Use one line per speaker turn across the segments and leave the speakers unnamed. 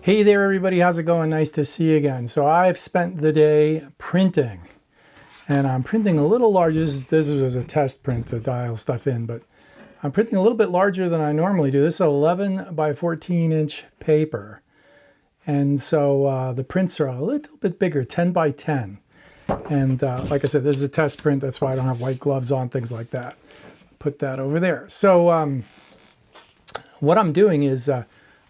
Hey there everybody, how's it going? Nice to see you again. So I've spent the day printing, and I'm printing a little larger. This was a test print to dial stuff in, but I'm printing a little bit larger than I normally do. This is 11 by 14 inch paper. And so the prints are a little bit bigger, 10 by 10. And like I said, this is a test print. That's why I don't have white gloves on, things like that. Put that over there. So what I'm doing is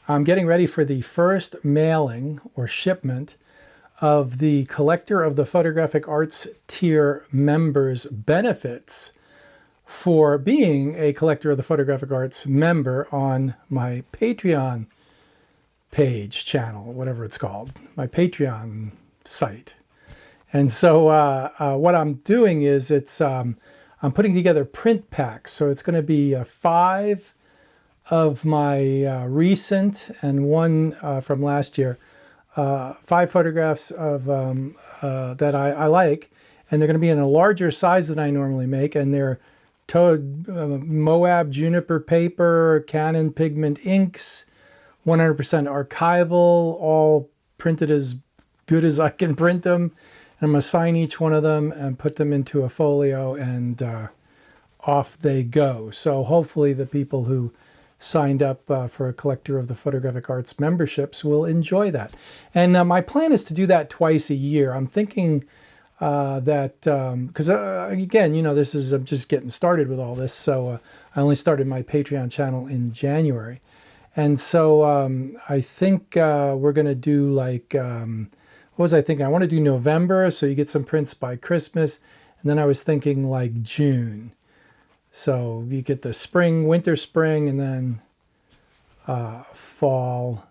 I'm getting ready for the first mailing or shipment of the Collector of the Photographic Arts tier members benefits for being a Collector of the Photographic Arts member on my Patreon page, channel, whatever it's called, my Patreon site. And so what I'm doing is I'm putting together print packs. So it's going to be 5 of my recent and one from last year, 5 photographs of that I like, and they're going to be in a larger size than I normally make, and they're Moab juniper paper, Canon pigment inks, 100% archival, all printed as good as I can print them. And I'm going to sign each one of them and put them into a folio, and off they go. So hopefully the people who signed up for a Collector of the Photographic Arts memberships will enjoy that. And my plan is to do that twice a year. I'm thinking that, because again, you know, I'm just getting started with all this. So I only started my Patreon channel in January. And so I think we're going to do like, what was I thinking? I want to do November, so you get some prints by Christmas. And then I was thinking like June. So you get the spring, winter, spring, and then fall,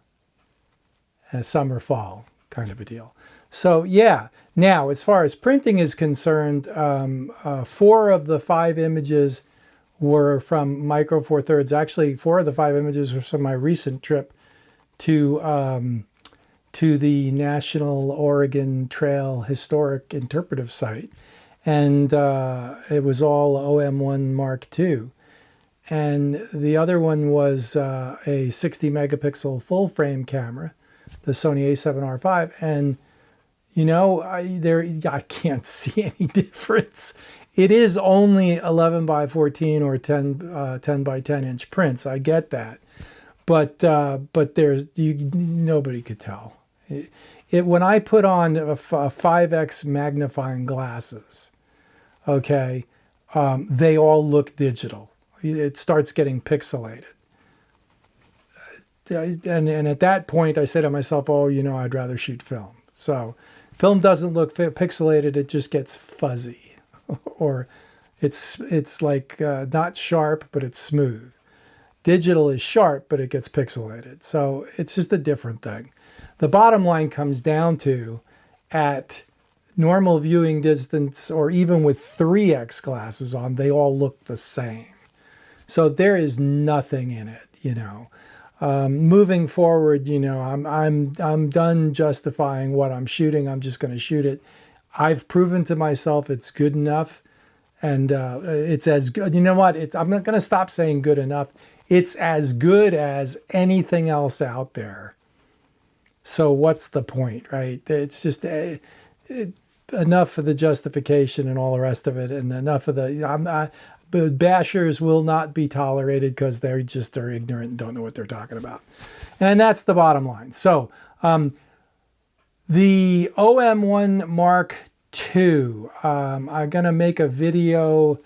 summer, fall kind of a deal. So yeah, now as far as printing is concerned, 4 of the 5 images were from Micro Four Thirds. Actually, 4 of the 5 images were from my recent trip to the National Oregon Trail Historic Interpretive Site. And it was all OM1 Mark II. And the other one was a 60 megapixel full frame camera, the Sony A7R5. And, you know, I can't see any difference. It is only 11 by 14 or 10 by 10 inch prints. I get that. But nobody could tell. When I put on a 5x magnifying glasses, okay, they all look digital. It starts getting pixelated. And at that point, I say to myself, oh, you know, I'd rather shoot film. So film doesn't look pixelated, it just gets fuzzy. Or it's like not sharp, but it's smooth. Digital is sharp, but it gets pixelated. So it's just a different thing. The bottom line comes down to, at normal viewing distance, or even with 3x glasses on, they all look the same. So there is nothing in it, you know. Moving forward, you know, I'm done justifying what I'm shooting. I'm just going to shoot it. I've proven to myself it's good enough, and it's as good. You know what? I'm not going to stop saying good enough. It's as good as anything else out there. So what's the point, right? It's just enough of the justification and all the rest of it, and enough of the bashers will not be tolerated because they just are ignorant and don't know what they're talking about. And that's the bottom line. So the OM1 Mark II, I'm going to make a video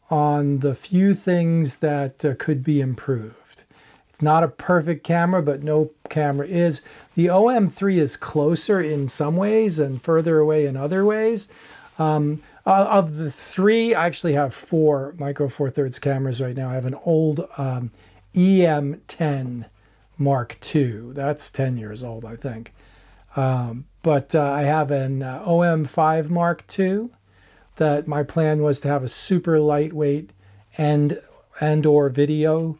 on the few things that could be improved. It's not a perfect camera, but no camera is. The OM3 is closer in some ways and further away in other ways. Of the 3, I actually have 4 Micro Four Thirds cameras right now. I have an old EM10 Mark II. That's 10 years old, I think. But I have an OM5 Mark II that my plan was to have a super lightweight and or video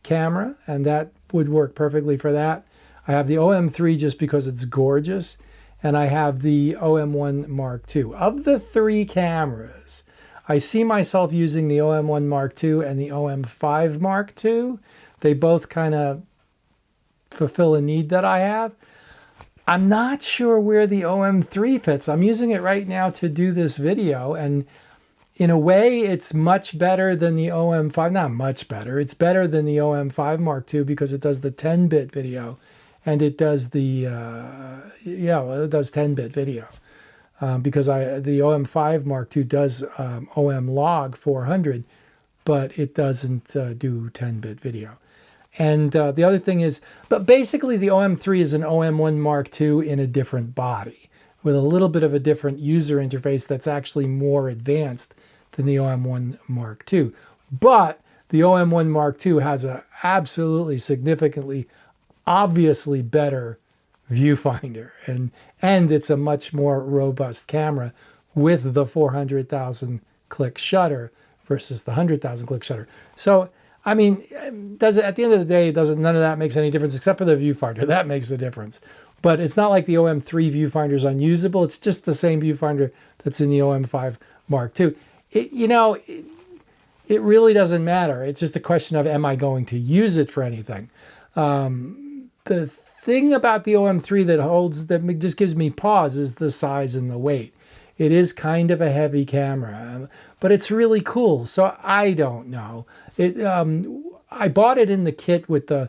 camera, and that would work perfectly for that. I have the OM3 just because it's gorgeous, and I have the OM1 Mark II. Of the 3 cameras, I see myself using the OM1 Mark II and the OM5 Mark II. They both kind of fulfill a need that I have. I'm not sure where the OM3 fits. I'm using it right now to do this video, and in a way, it's much better than the OM5. Not much better. It's better than the OM5 Mark II because it does the 10-bit video, and it does the it does 10-bit video. Because the OM5 Mark II does OM log 400, but it doesn't do 10-bit video. And the other thing is, but basically the OM3 is an OM1 Mark II in a different body with a little bit of a different user interface that's actually more advanced than the OM1 Mark II. But the OM1 Mark II has a absolutely significantly, obviously better viewfinder, and it's a much more robust camera with the 400,000 click shutter versus the 100,000 click shutter. So I mean, at the end of the day, none of that makes any difference except for the viewfinder. That makes a difference. But it's not like the OM3 viewfinder is unusable. It's just the same viewfinder that's in the OM5 Mark II. It really doesn't matter. It's just a question of, am I going to use it for anything? The thing about the OM3 that just gives me pause is the size and the weight. It is kind of a heavy camera, but it's really cool. So I don't know. I bought it in the kit with the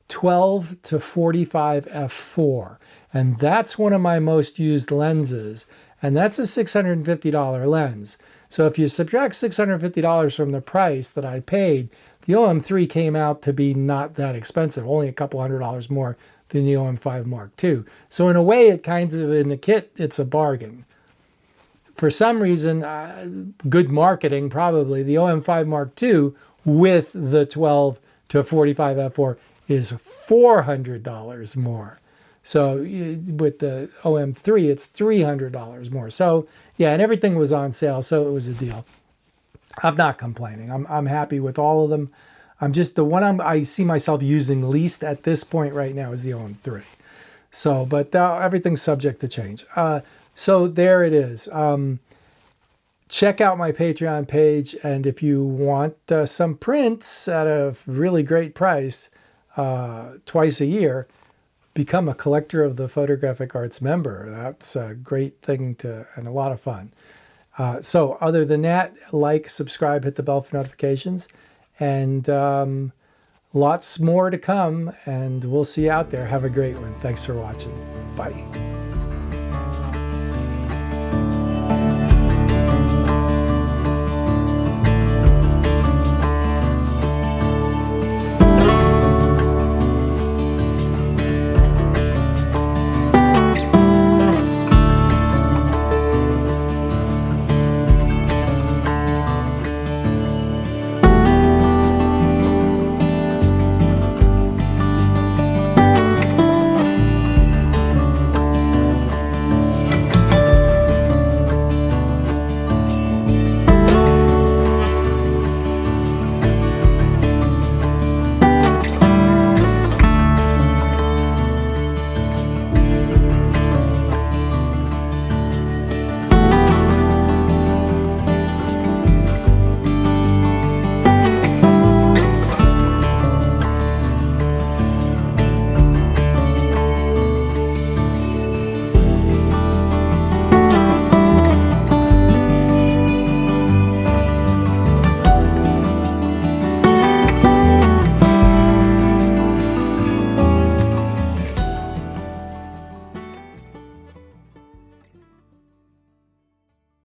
12 to 45 f4, and that's one of my most used lenses, and that's a $650 lens. So if you subtract $650 from the price that I paid, the OM3 came out to be not that expensive, only a couple $100 more than the OM5 Mark II. So in a way, it kind of, in the kit, it's a bargain. For some reason, good marketing probably, the OM5 Mark II with the 12 to 45 f4 is $400 more. So with the OM3, it's $300 more. So yeah, and everything was on sale, so it was a deal. I'm not complaining. I'm happy with all of them. I'm just, the one I see myself using least at this point right now is the OM3. So, but everything's subject to change. So there it is. Check out my Patreon page, and if you want some prints at a really great price twice a year, become a Collector of the Photographic Arts member. That's a great thing and a lot of fun. So other than that, like, subscribe, hit the bell for notifications, and lots more to come, and we'll see you out there. Have a great one. Thanks for watching. Bye.